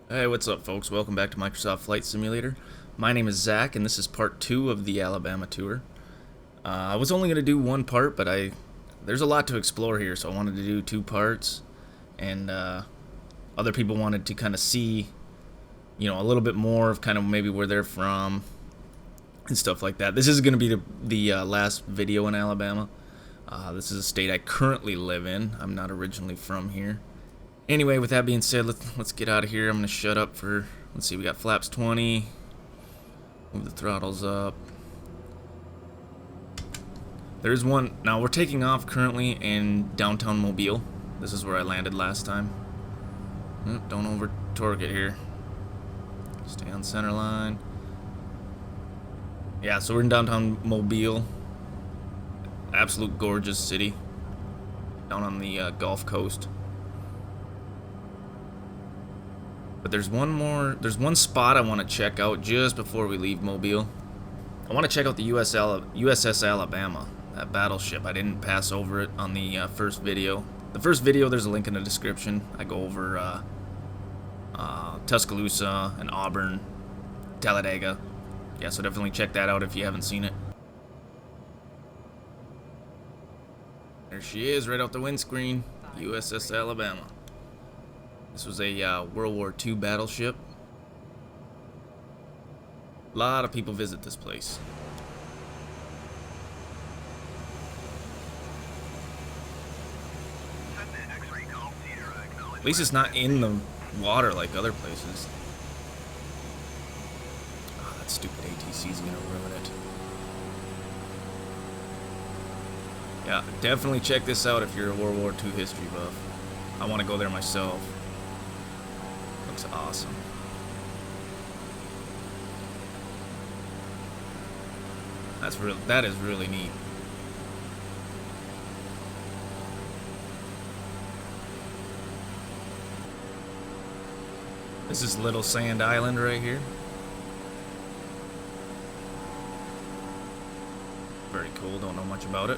Hey, what's up, folks? Welcome back to Microsoft Flight Simulator. My name is Zach, and this is part 2 of the Alabama tour. I was only going to do one part, but there's a lot to explore here, so I wanted to do 2 parts. And other people wanted to kind of see, a little bit more of kind of maybe where they're from and stuff like that. This is going to be the last video in Alabama. This is a state I currently live in. I'm not originally from here. Anyway, with that being said, let's get out of here. I'm going to shut up for, let's see, we got flaps 20. Move the throttles up. There's one, now we're taking off currently in downtown Mobile. This is where I landed last time. Don't over torque it here. Stay on center line. Yeah, so we're in downtown Mobile. Absolute gorgeous city. Down on the Gulf Coast. But there's one spot I want to check out just before we leave Mobile. I want to check out the USS Alabama, that battleship. I didn't pass over it on the first video. The first video, there's a link in the description. I go over Tuscaloosa and Auburn, Talladega. Yeah, so definitely check that out if you haven't seen it. There she is, right out the windscreen, USS Alabama. This was a World War II battleship. A lot of people visit this place. At least it's not in the water like other places. Oh, that stupid ATC is gonna ruin it. Yeah, definitely check this out if you're a World War II history buff. I want to go there myself. Looks awesome. That is really neat. This is Little Sand Island right here. Very cool, don't know much about it.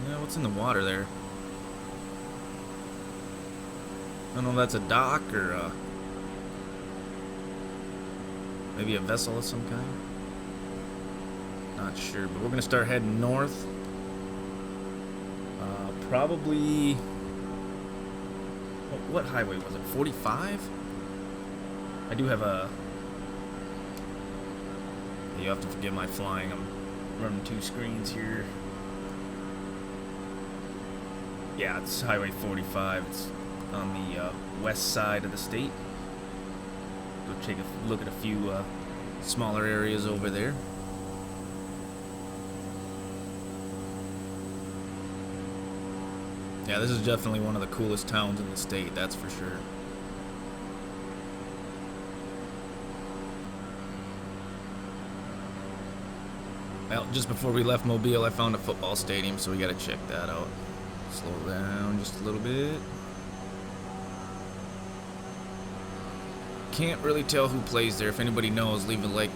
Yeah, what's in the water there? I don't know if that's a dock or maybe a vessel of some kind. Not sure, but we're going to start heading north. Probably... What highway was it? 45? I do have a... You have to forgive my flying. I'm running 2 screens here. Yeah, it's Highway 45. It's on the west side of the state. Go take a look at a few smaller areas over there. Yeah, this is definitely one of the coolest towns in the state, that's for sure. Well, just before we left Mobile, I found a football stadium, so we gotta check that out. Slow down just a little bit. Can't really tell who plays there. If anybody knows, leave a like.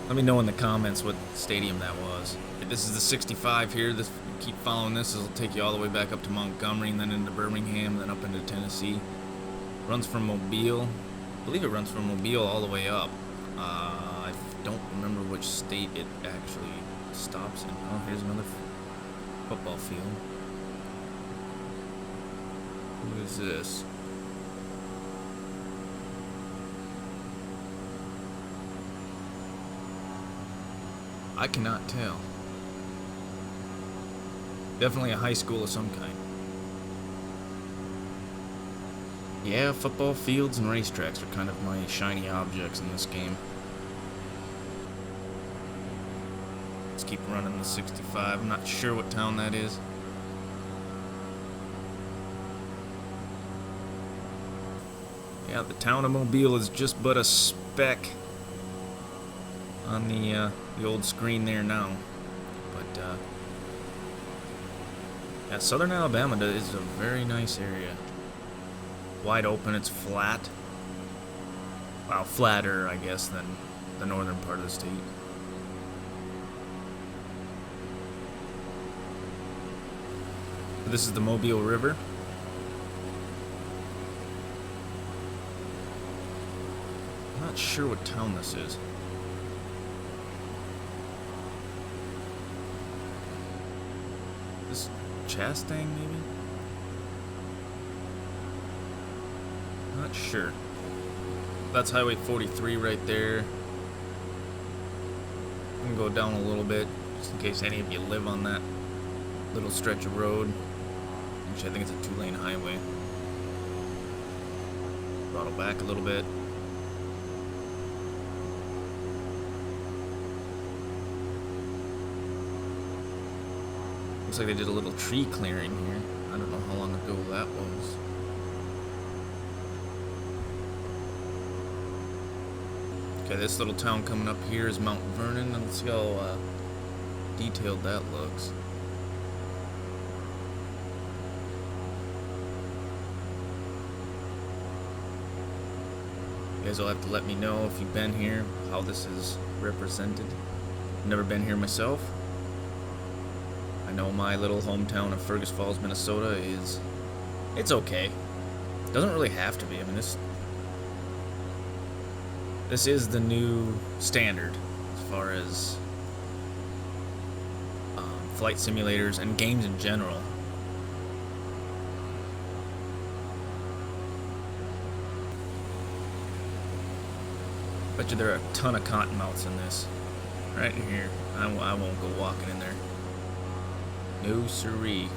Let me know in the comments what stadium that was. This is the 65 here. Keep following this. This will take you all the way back up to Montgomery, and then into Birmingham, then up into Tennessee. Runs from Mobile. I believe it runs from Mobile all the way up. I don't remember which state it actually stops in. Oh, here's another football field. Who is this? I cannot tell. Definitely a high school of some kind. Yeah, football fields and racetracks are kind of my shiny objects in this game. Let's keep running the 65. I'm not sure what town that is. Yeah, the town of Mobile is just but a speck on the old screen there now. But yeah, southern Alabama is a very nice area. Wide open, it's flat. Well, flatter, I guess, than the northern part of the state. This is the Mobile River. Not sure what town this is. This Chastang, maybe? Not sure. That's Highway 43 right there. I'm gonna go down a little bit, just in case any of you live on that little stretch of road. Actually, I think it's a 2-lane highway. Throttle back a little bit. Looks like they did a little tree clearing here. I don't know how long ago that was. Okay, this little town coming up here is Mount Vernon. Let's see how detailed that looks. You guys will have to let me know if you've been here, how this is represented. I've never been here myself. I know my little hometown of Fergus Falls, Minnesota it's okay. It doesn't really have to be. I mean, this is the new standard as far as flight simulators and games in general. Bet you there are a ton of cottonmouths in this. Right in here. I won't go walking in there. No siree.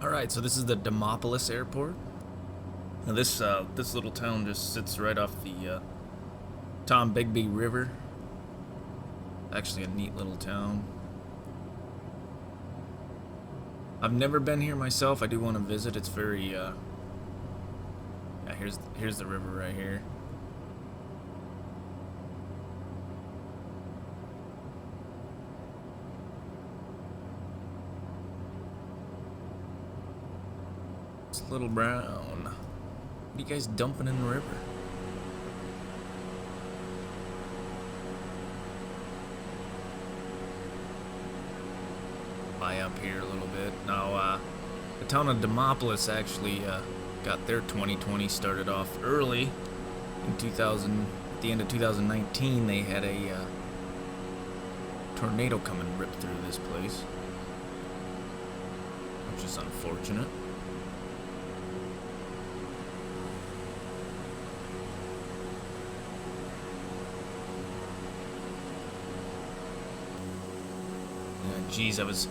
Alright, so this is the Demopolis Airport. Now this little town just sits right off the Tombigbee River. Actually a neat little town. I've never been here myself. I do want to visit. It's very yeah, here's the river right here. It's Little Brown. What are you guys dumping in the river? Buy up here a little bit. Now, the town of Demopolis actually got their 2020 started off early. In 2000, at the end of 2019, they had a tornado come and rip through this place, which is unfortunate. Geez, I was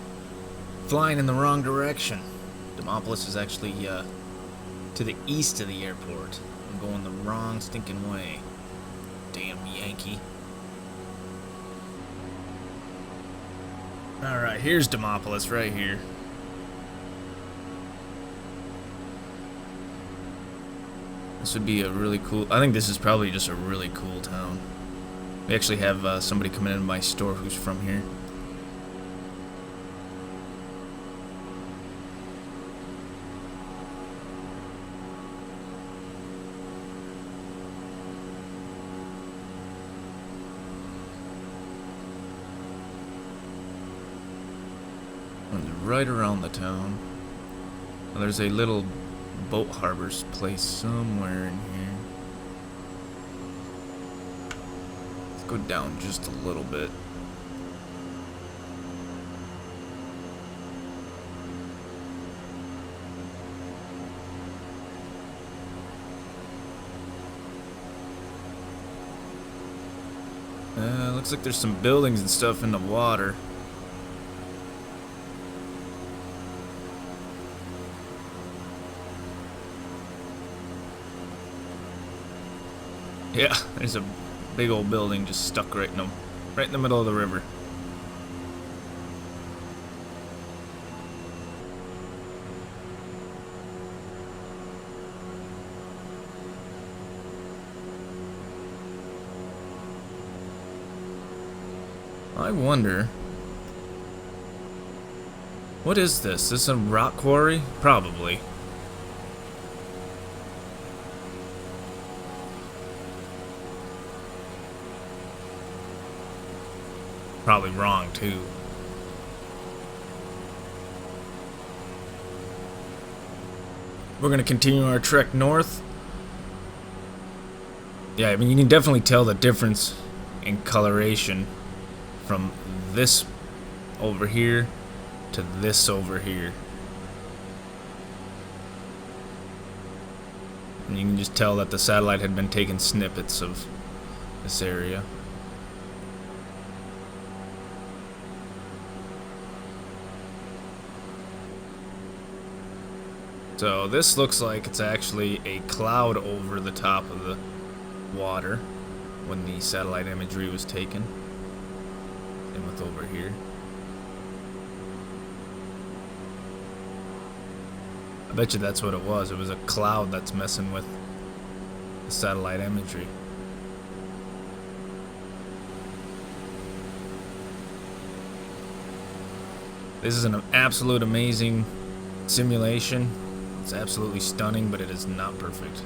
flying in the wrong direction. Demopolis is actually to the east of the airport. I'm going the wrong stinking way. Damn Yankee. Alright, here's Demopolis right here. This would be a really cool... I think this is probably just a really cool town. We actually have somebody coming into my store who's from here. right around the town. Well, there's a little boat harbor's place somewhere in here. Let's go down just a little bit. Looks like there's some buildings and stuff in the water. Yeah, there's a big old building just stuck right in the middle of the river. I wonder, what is this? Is this a rock quarry? Probably. Probably wrong, too. We're gonna continue our trek north. Yeah, I mean, you can definitely tell the difference in coloration from this over here to this over here. And you can just tell that the satellite had been taking snippets of this area. So this looks like it's actually a cloud over the top of the water when the satellite imagery was taken. Same with over here. I bet you that's what it was. It was a cloud that's messing with the satellite imagery. This is an absolute amazing simulation. It's absolutely stunning, but it is not perfect.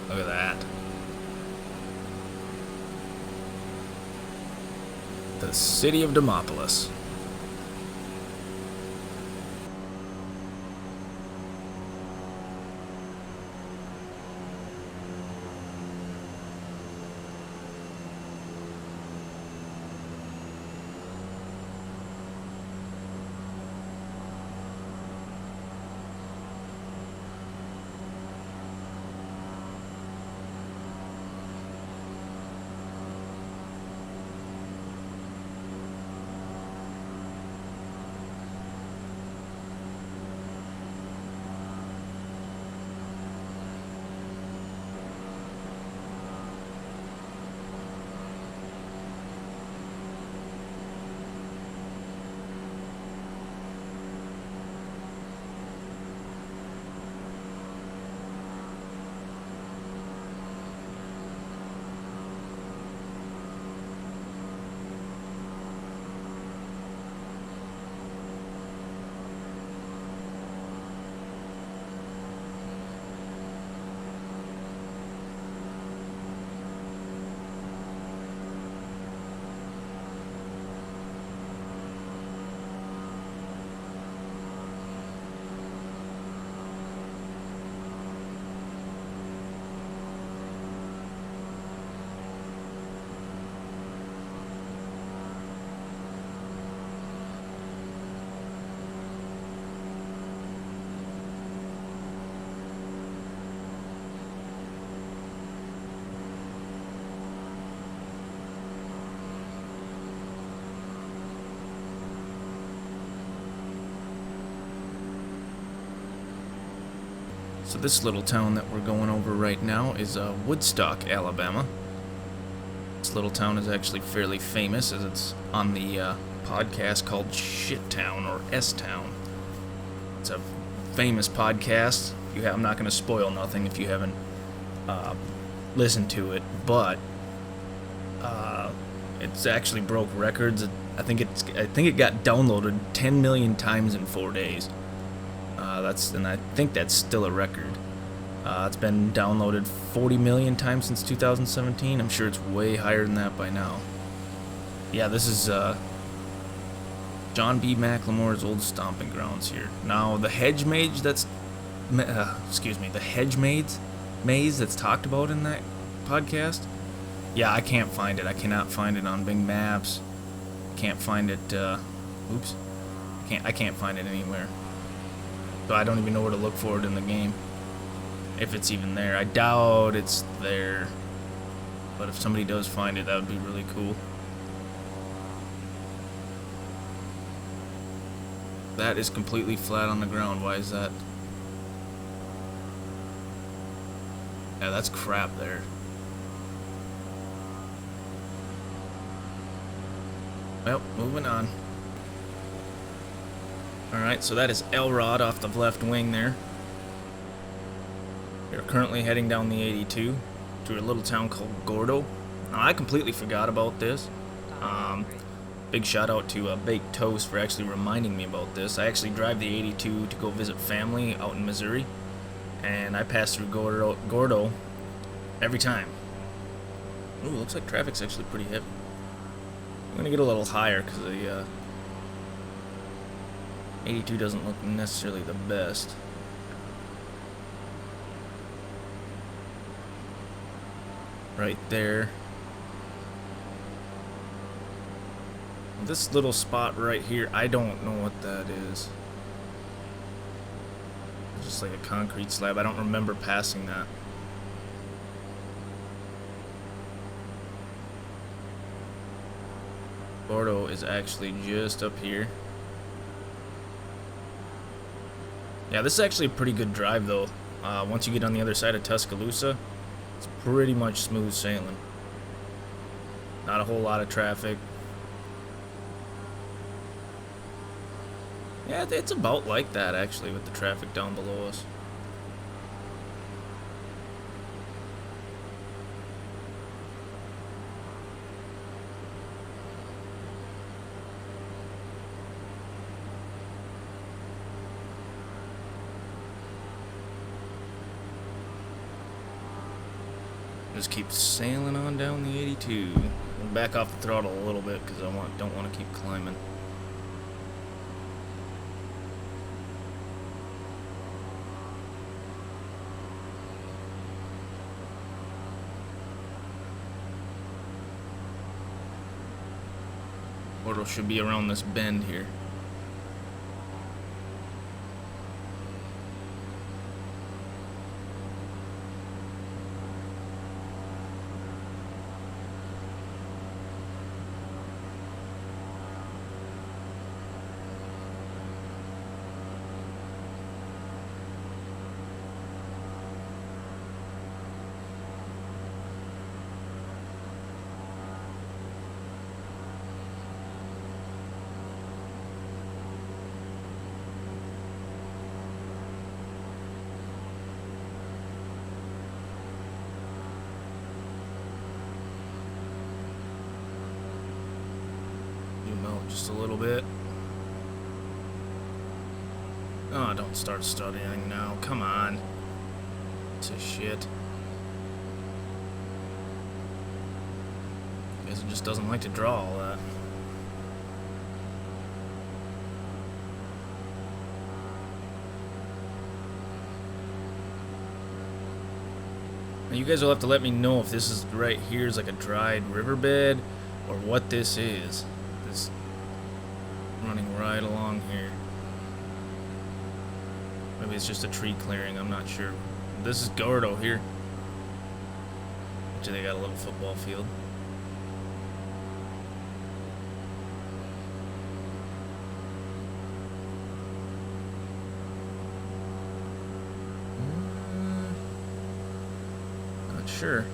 Look at that. The city of Demopolis. So this little town that we're going over right now is Woodstock, Alabama. This little town is actually fairly famous as it's on the podcast called Shit Town or S-Town. It's a famous podcast. I'm not going to spoil nothing if you haven't listened to it, but it's actually broke records. I think it got downloaded 10 million times in 4 days. And I think that's still a record. It's been downloaded 40 million times since 2017. I'm sure it's way higher than that by now. Yeah, this is John B. McLemore's old stomping grounds here. Now, the hedge maze that's... the hedge maze that's talked about in that podcast, yeah, I can't find it. I cannot find it on Bing Maps. Can't find it, oops. I can't find it anywhere. So I don't even know where to look for it in the game. If it's even there. I doubt it's there. But if somebody does find it, that would be really cool. That is completely flat on the ground. Why is that? Yeah, that's crap there. Well, moving on. Alright, so that is Elrod off the left wing there. We're currently heading down the 82 to a little town called Gordo. Now, I completely forgot about this. Big shout out to Baked Toast for actually reminding me about this. I actually drive the 82 to go visit family out in Missouri, and I pass through Gordo every time. Ooh, looks like traffic's actually pretty heavy. I'm gonna get a little higher because the 82 doesn't look necessarily the best. Right there. This little spot right here, I don't know what that is. It's just like a concrete slab. I don't remember passing that. Gordo is actually just up here. Yeah, this is actually a pretty good drive though. Once you get on the other side of Tuscaloosa, it's pretty much smooth sailing. Not a whole lot of traffic. Yeah, it's about like that actually with the traffic down below us. Just keep sailing on down the 82. We'll back off the throttle a little bit because I don't want to keep climbing. Gordo should be around this bend here. Just a little bit. Oh, don't start studying now. Come on. It's a shit. I guess it just doesn't like to draw all that. Now you guys will have to let me know if this is right here is like a dried riverbed or what this is. This running right along here. Maybe it's just a tree clearing, I'm not sure. This is Gordo here. Actually, they got a little football field. Not sure.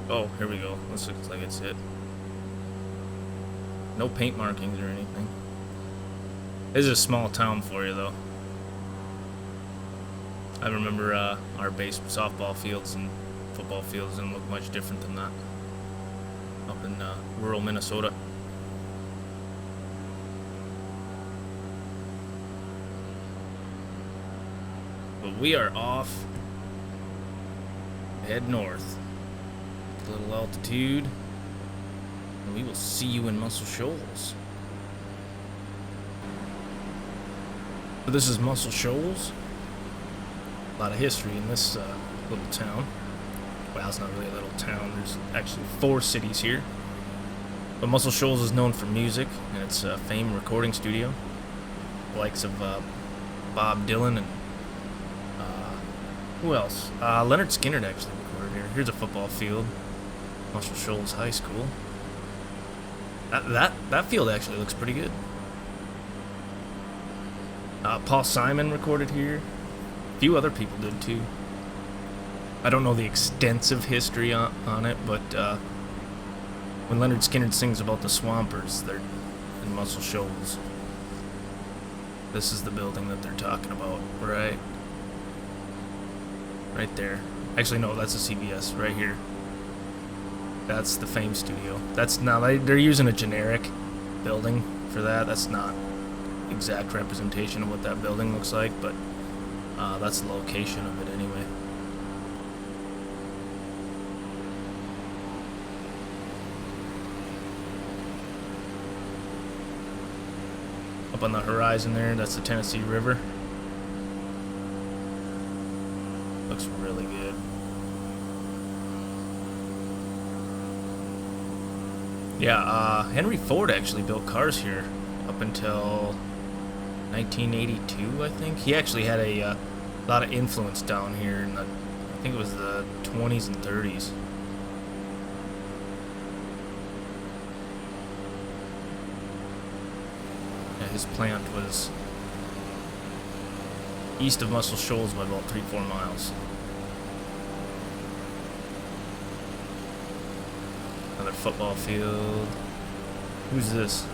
Oh, here we go. This looks like it's it. No paint markings or anything. This is a small town for you, though. I remember our base softball fields and football fields didn't look much different than that up in rural Minnesota. But we are off. Head north. A little altitude. And we will see you in Muscle Shoals. So this is Muscle Shoals. A lot of history in this little town. Well, it's not really a little town. There's actually 4 cities here. But Muscle Shoals is known for music, and it's a famed recording studio. The likes of Bob Dylan and who else? Leonard Skinner actually recorded here. Here's a football field. Muscle Shoals High School. That field actually looks pretty good. Paul Simon recorded here. A few other people did too. I don't know the extensive history on it, but when Leonard Skinner sings about the Swampers, they're in Muscle Shoals. This is the building that they're talking about, right there. Actually, no, that's a CBS right here. That's the Fame Studio. That's now they're using a generic building for that. That's not exact representation of what that building looks like, but that's the location of it anyway. Up on the horizon there, that's the Tennessee River. Looks really good. Yeah, Henry Ford actually built cars here up until 1982, I think. He actually had a lot of influence down here in the, I think it was the 20s and 30s. Yeah, his plant was east of Muscle Shoals by about 3-4 miles. Another football field. Who's this?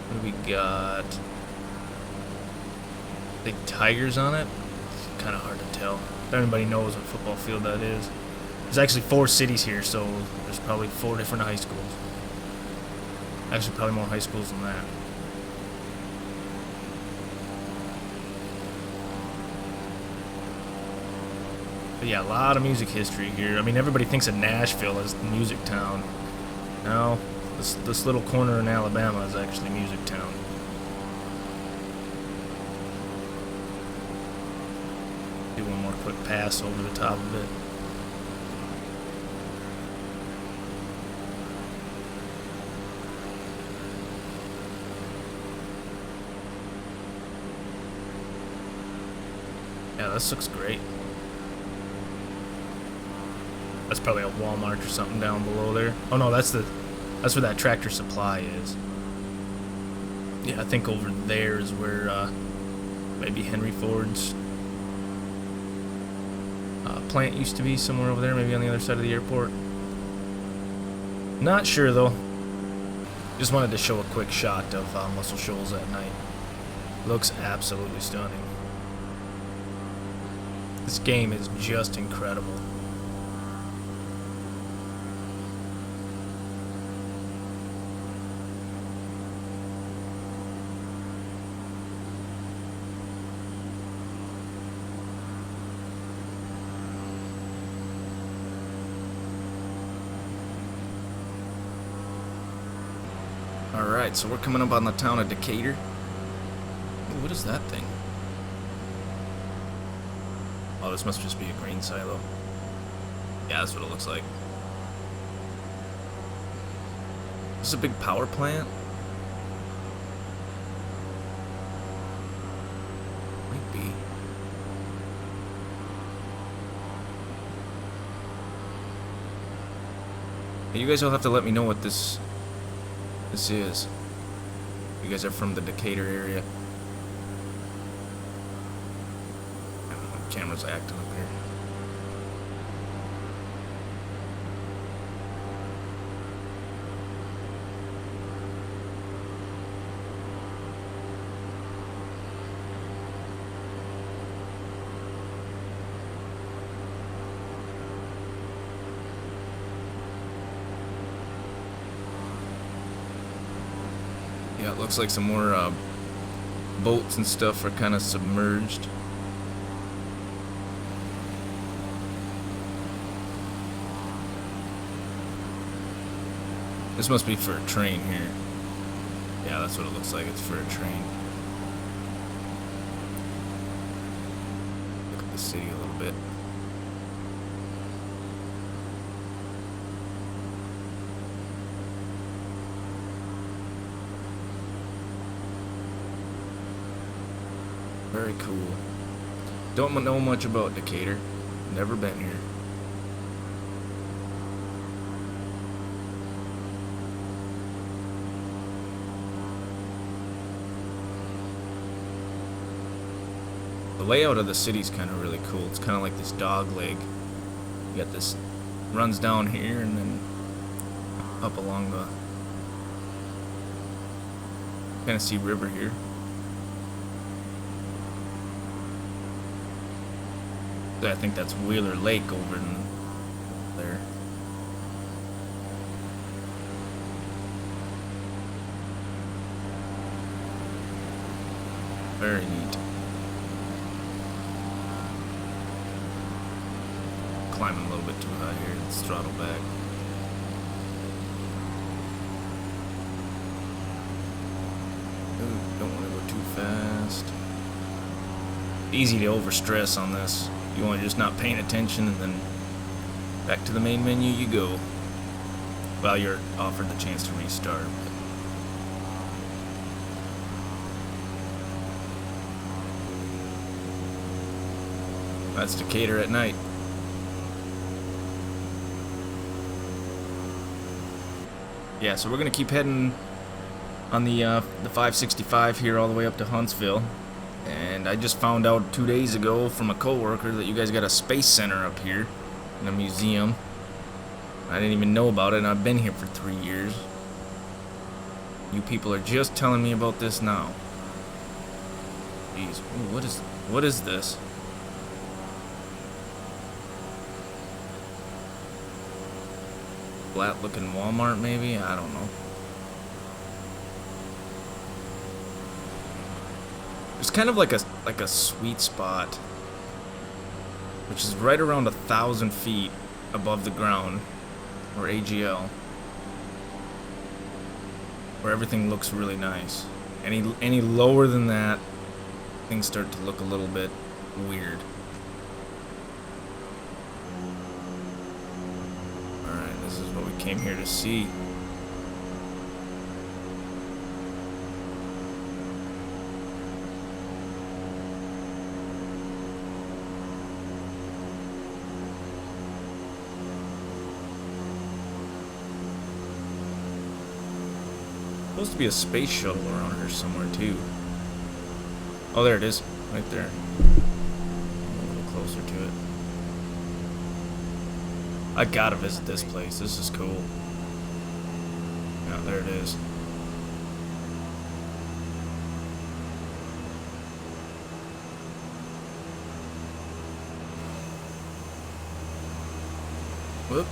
What do we got? Big tigers on it? It's kind of hard to tell. If anybody knows what football field that is. There's actually 4 cities here, so there's probably 4 different high schools. Actually, probably more high schools than that. But yeah, a lot of music history here. I mean, everybody thinks of Nashville as the music town. No, this little corner in Alabama is actually music town. Do one more quick pass over the top of it. Yeah, this looks great. That's probably a Walmart or something down below there. Oh no, that's where that Tractor Supply is. Yeah, I think over there is where maybe Henry Ford's plant used to be, somewhere over there, maybe on the other side of the airport. Not sure though. Just wanted to show a quick shot of Muscle Shoals at night. Looks absolutely stunning. This game is just incredible. Alright, so we're coming up on the town of Decatur. Ooh, what is that thing? Oh, this must just be a grain silo. Yeah, that's what it looks like. This is a big power plant? Might be. You guys will have to let me know what this is. You guys are from the Decatur area. The camera's acting up here. Yeah, it looks like some more boats and stuff are kind of submerged. This must be for a train here. Yeah, that's what it looks like. It's for a train. Look at the city a little bit. Very cool. Don't know much about Decatur. Never been here. The layout of the city's kind of really cool. It's kind of like this dog leg. You got this runs down here and then up along the Tennessee River here. I think that's Wheeler Lake over in there. Very neat. Climbing a little bit too high here. Let's throttle back. Ooh, don't want to go too fast. Easy to overstress on this. You want to just not paying attention, and then back to the main menu you go. Well, you're offered the chance to restart. That's Decatur at night. Yeah, so we're gonna keep heading on the 565 here all the way up to Huntsville. And I just found out 2 days ago from a coworker that you guys got a space center up here in a museum. I didn't even know about it, and I've been here for 3 years. You people are just telling me about this now. Jeez, ooh, what is this? Flat looking Walmart maybe? I don't know. It's kind of like a sweet spot, which is right around 1,000 feet above the ground, or AGL, where everything looks really nice. Any lower than that, things start to look a little bit weird. Alright, this is what we came here to see. Supposed to be a space shuttle around here somewhere too. Oh, there it is, right there. A little closer to it. I gotta visit this place. This is cool. Yeah, there it is. Whoop.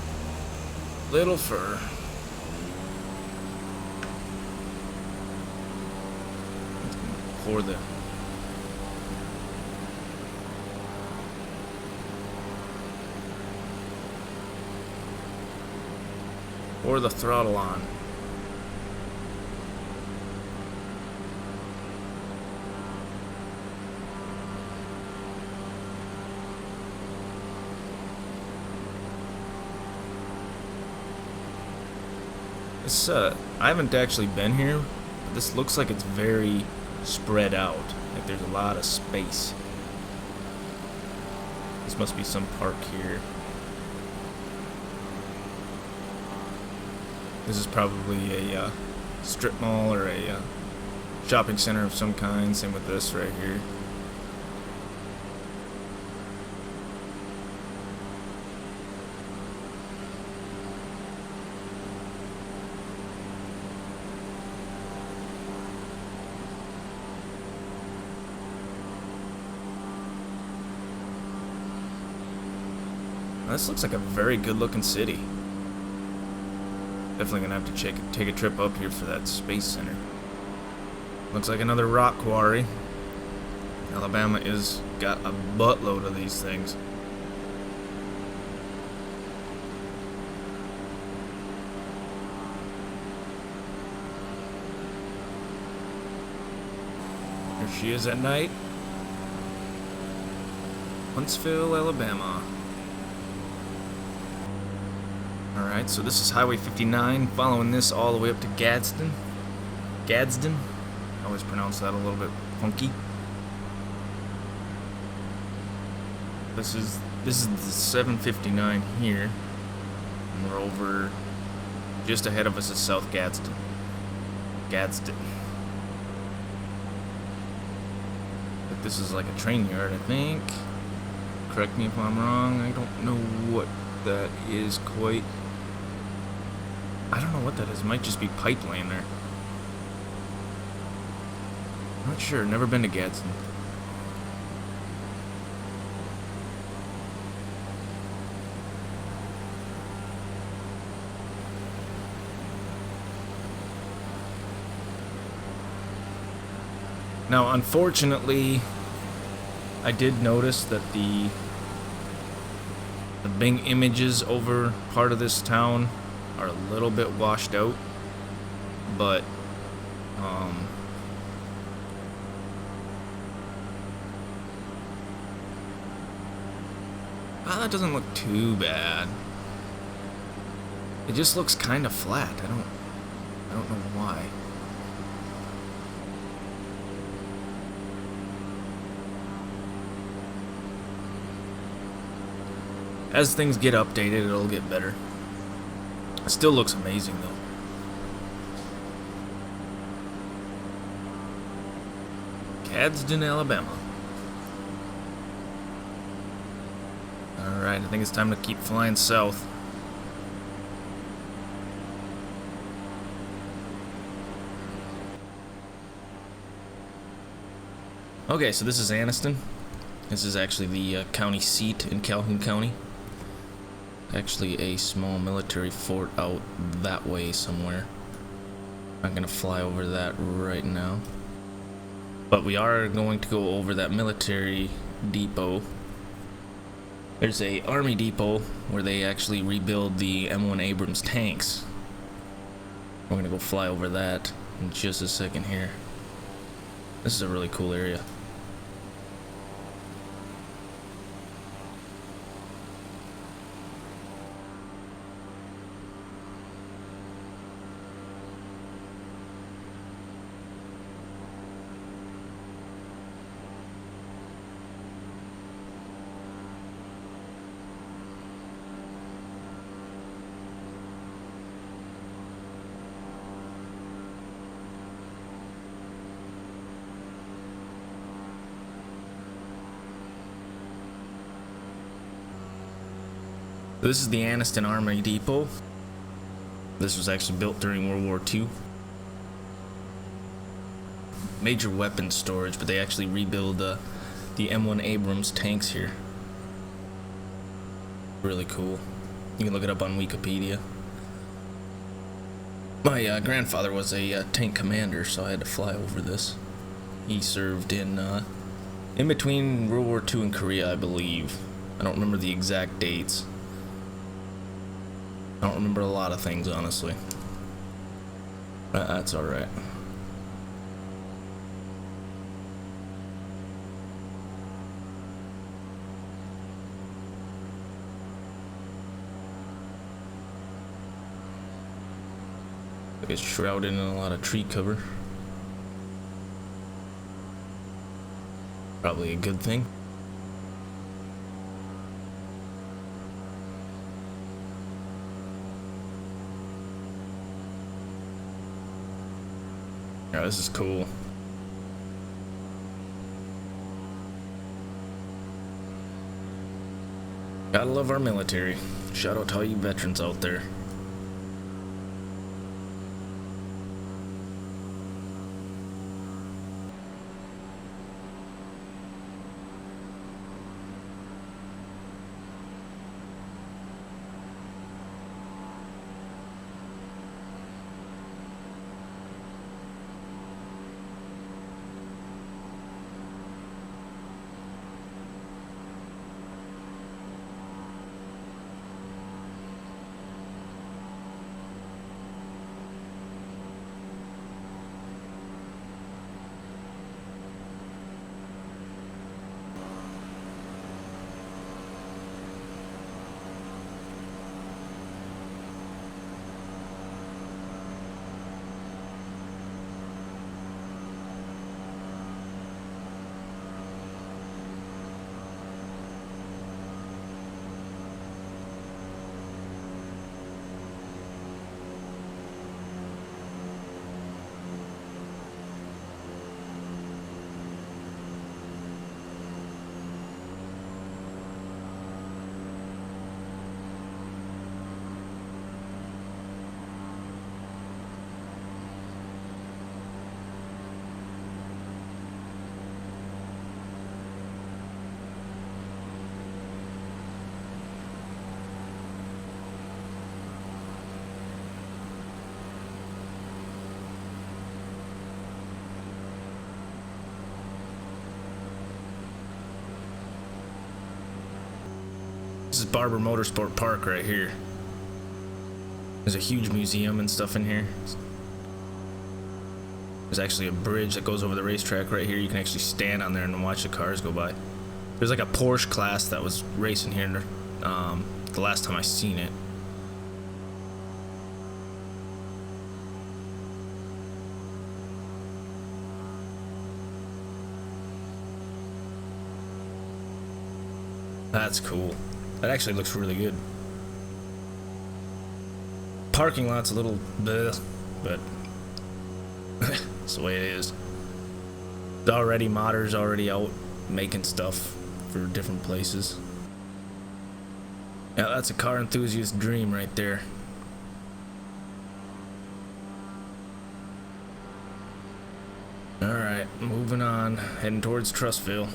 Little fur. For the throttle on. This I haven't actually been here, but this looks like it's very spread out. Like there's a lot of space. This must be some park here. This is probably a strip mall or a shopping center of some kind. Same with this right here. This looks like a very good looking city. Definitely gonna have to take a trip up here for that space center. Looks like another rock quarry. Alabama is got a buttload of these things. Here she is at night. Huntsville, Alabama. Alright, so this is Highway 59, following this all the way up to Gadsden. I always pronounce that a little bit funky. This is the 759 here. And we're over just ahead of us is South Gadsden. But this is like a train yard, I think. Correct me if I'm wrong. I don't know what that is quite. I don't know what that is. It might just be pipe laying there. Not sure. Never been to Gadsden. Now, unfortunately, I did notice that the Bing images over part of this town are a little bit washed out, but that doesn't look too bad. It just looks kind of flat. I don't know why. As things get updated, it'll get better. It still looks amazing, though. Gadsden, Alabama. Alright, I think it's time to keep flying south. Okay, so this is Anniston. This is actually the county seat in Calhoun County. Actually a small military fort out that way somewhere. I'm gonna fly over that right now. But we are going to go over that military depot. There's a army depot where they actually rebuild the M1 Abrams tanks. We're gonna go fly over that in just a second here. This is a really cool area. This is the Anniston Army Depot. This was actually built during World War II. Major weapons storage, but they actually rebuild the M1 Abrams tanks here. Really cool. You can look it up on Wikipedia. My grandfather was a tank commander, so I had to fly over this. He served in between World War II and Korea, I believe. I don't remember the exact dates. I don't remember a lot of things, honestly. But that's alright. It's shrouded in a lot of tree cover. Probably a good thing. Yeah, this is cool. Gotta love our military. Shout out to all you veterans out there. This is Barber Motorsport Park right here. There's a huge museum and stuff in here. There's actually a bridge that goes over the racetrack right here. You can actually stand on there and watch the cars go by. There's like a Porsche class that was racing here the last time I seen it. That's cool. That actually looks really good. Parking lot's a little bleh, but that's the way it is. Already modders already out making stuff for different places. Yeah, that's a car enthusiast dream right there. Alright, moving on, heading towards Trustville.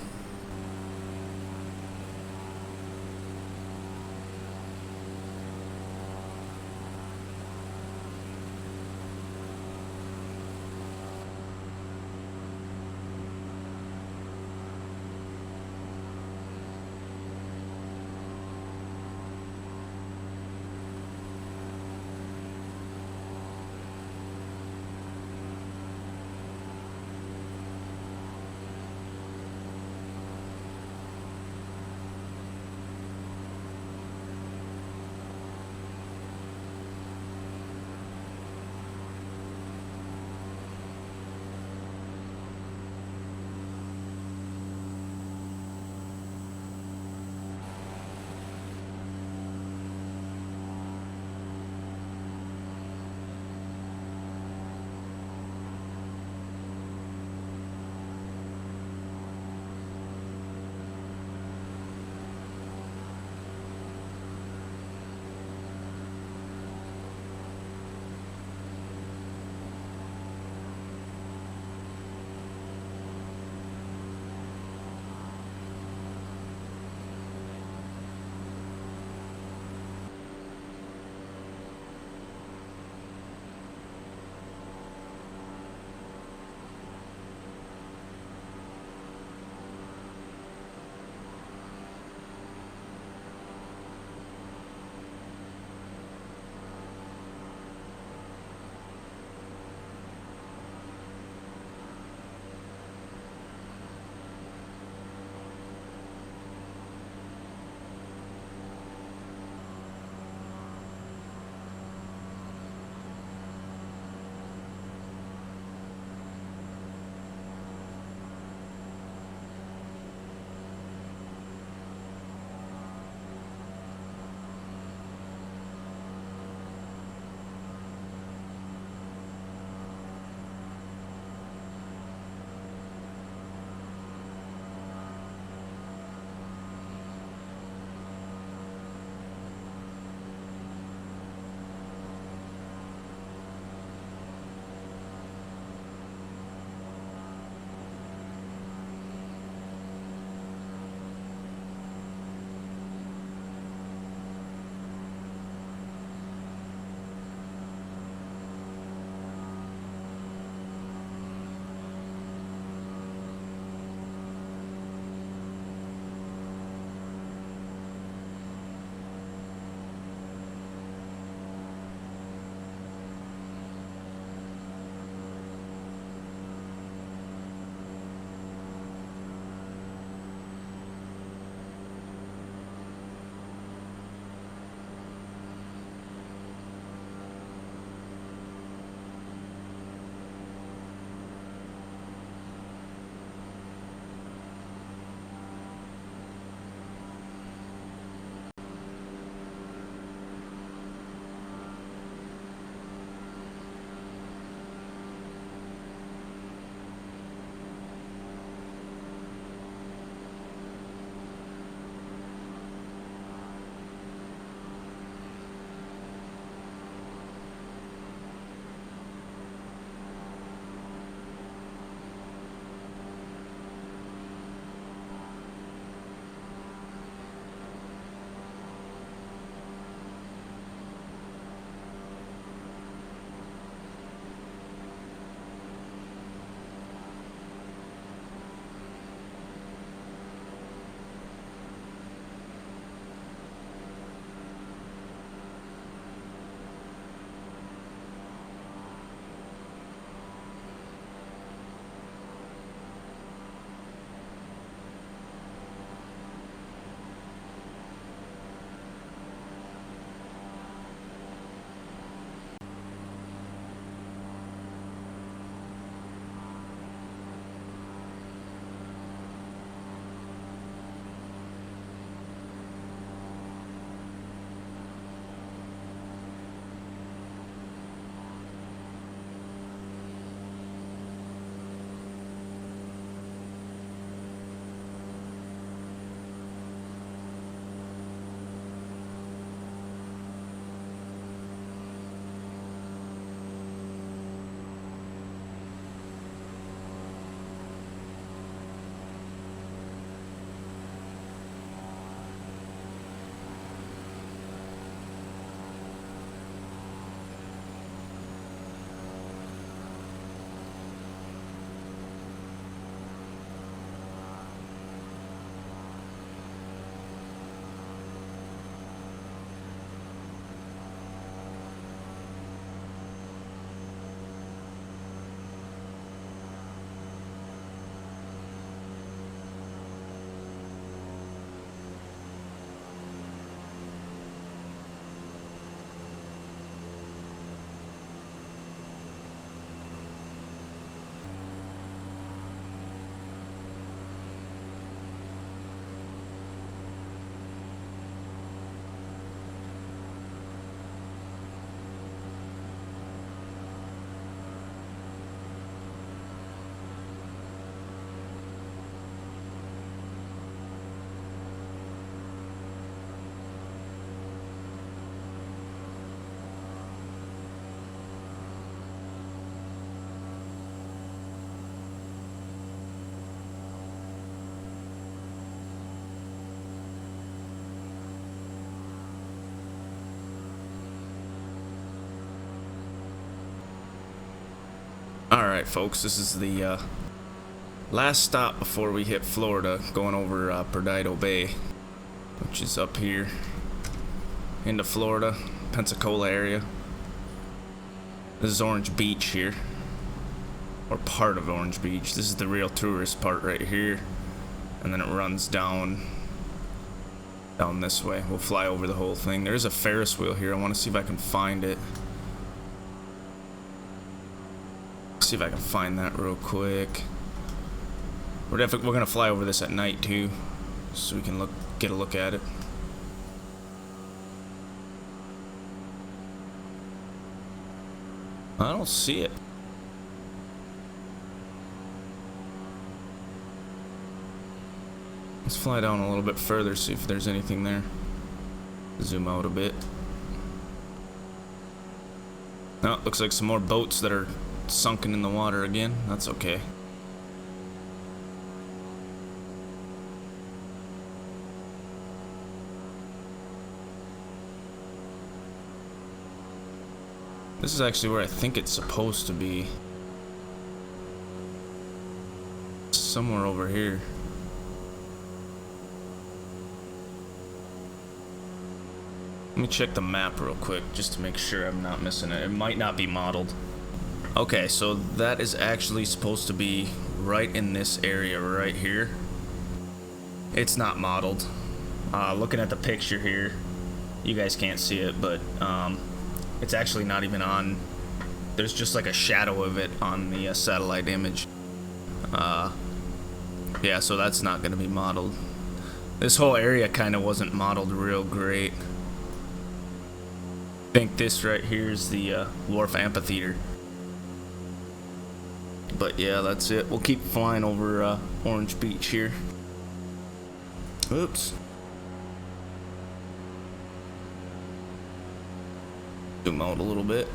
Alright folks, this is the last stop before we hit Florida, going over Perdido Bay, which is up here into Florida, Pensacola area. This is Orange Beach here, or part of Orange Beach. This is the real tourist part right here, and then it runs down this way. We'll fly over the whole thing. There's a Ferris wheel here. I want to see if I can find it. See if I can find that real quick. We're gonna fly over this at night too, so we can get a look at it. I don't see it. Let's fly down a little bit further, see if there's anything there. Zoom out a bit. Oh, looks like some more boats that are sunken in the water again. That's okay. This is actually where I think it's supposed to be. Somewhere over here. Let me check the map real quick just to make sure I'm not missing it. It might not be modeled. Okay, so that is actually supposed to be right in this area right here. It's not modeled. Looking at the picture here, you guys can't see it, but it's actually not even on. There's just like a shadow of it on the satellite image. Yeah, so that's not gonna be modeled. This whole area kind of wasn't modeled real great. I think this right here is the Wharf Amphitheater. But yeah, that's it. We'll keep flying over Orange Beach here. Oops. Zoom out a little bit.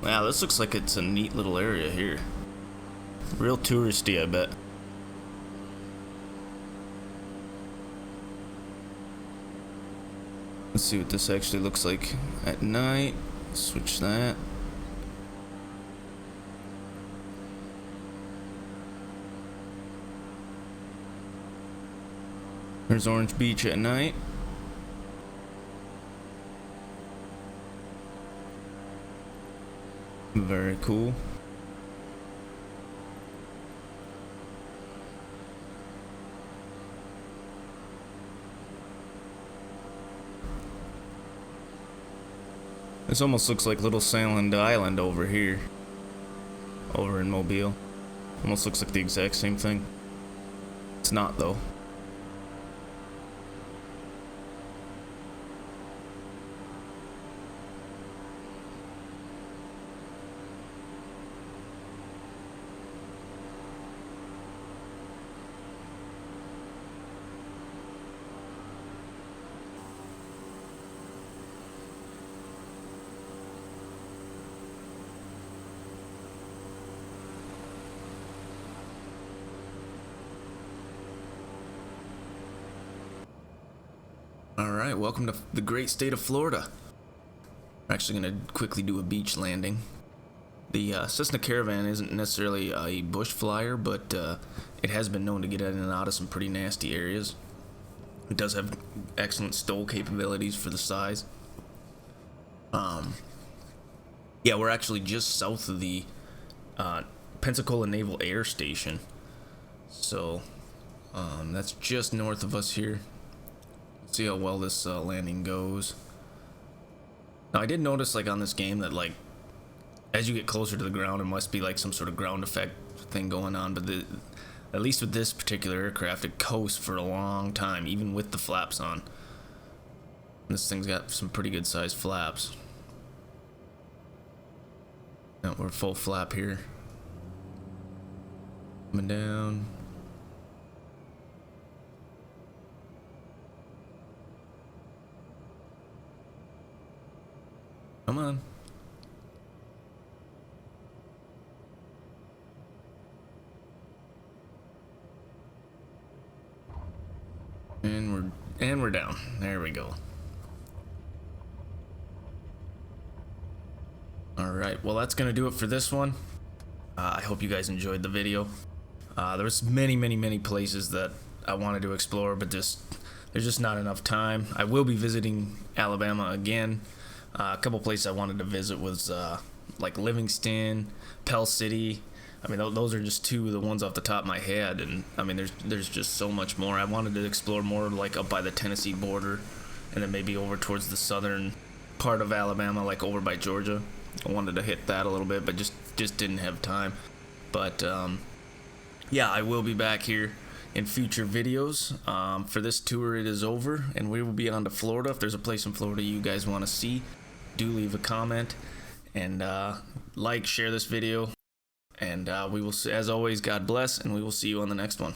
Wow, this looks like it's a neat little area here. Real touristy, I bet. Let's see what this actually looks like at night. Switch that. There's Orange Beach at night. Very cool. This almost looks like Little Sand Island over here. Over in Mobile. Almost looks like the exact same thing. It's not though. Alright, welcome to the great state of Florida. We're actually going to quickly do a beach landing. The Cessna Caravan isn't necessarily a bush flyer, but it has been known to get in and out of some pretty nasty areas. It does have excellent stow capabilities for the size. Yeah, we're actually just south of the Pensacola Naval Air Station. So, that's just north of us here. See how well this landing goes. Now I did notice like on this game that like as you get closer to the ground it must be like some sort of ground effect thing going on, but at least with this particular aircraft it coasts for a long time even with the flaps on. This thing's got some pretty good sized flaps. We're full flap here. Coming down. Come on. And we're down. There we go. Alright, well that's gonna do it for this one. I hope you guys enjoyed the video. There was many places that I wanted to explore, but there's just not enough time. I will be visiting Alabama again. A couple places I wanted to visit was like Livingston, Pell City. I mean, those are just two of the ones off the top of my head, and I mean, there's just so much more. I wanted to explore more, like up by the Tennessee border, and then maybe over towards the southern part of Alabama, like over by Georgia. I wanted to hit that a little bit, but just didn't have time. But yeah, I will be back here in future videos. For this tour, it is over, and we will be on to Florida. If there's a place in Florida you guys want to see, do leave a comment, and like, share this video. And we will, as always, God bless, and we will see you on the next one.